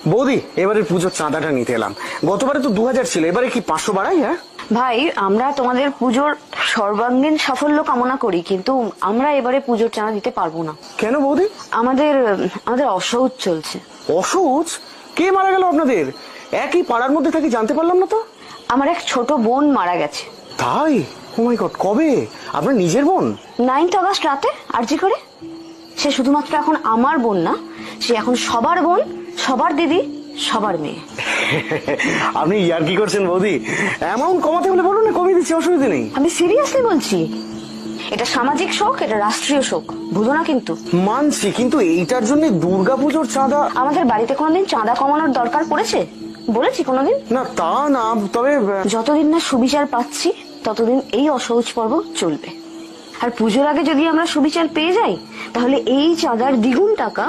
বৌদি, এবারে পুজোর চাঁদাটা নিতে এলাম। গতবারে তো 2000 ছিল, এবারে কি 500 বাড়াই? হ্যাঁ ভাই, আমরা তোমাদের পুজোর সর্বাঙ্গীন সাফল্য কামনা করি, কিন্তু আমরা এবারে পুজোর চাঁদা দিতে পারবো না। কেন বৌদি? আমাদের আমাদের অসহ্য চলছে। অসুচ? কে মারা গেল আপনাদের? একই পাড়ার মধ্যে থাকি, জানতে পারলাম না তো। আমার এক ছোট বোন মারা গেছে। তাই? ও মাই গড, কবে? আপনার নিজের বোন? 9th আগস্ট রাতে আরজি করে। সে শুধুমাত্র এখন আমার বোন না, সে এখন সবার বোন, সবার দিদি, সবার মেয়ে। আপনি ইয়ার কি করছেন বৌদি? অ্যামাউন্ট কমাতে হলে বলুন না, কমিয়ে দিচ্ছি, অসুবিধা নেই। আমি সিরিয়াসলি বলছি, এটা সামাজিক শোক, এটা রাষ্ট্রীয় শোক, ভুলো না কিন্তু। মানছি, কিন্তু এইটার জন্য দুর্গাপুজোর চাঁদা? আমাদের বাড়িতে কোনোদিন চাঁদা কমানোর দরকার পড়েছে বলেছি কোনোদিন? না তা না, তবে যতদিন না সুবিচার পাচ্ছি ততদিন এই অসহজ পর্ব চলবে। আর পুজোর আগে যদি আমরা সুবিচার পেয়ে যাই, তাহলে এই চাঁদার দ্বিগুণ টাকা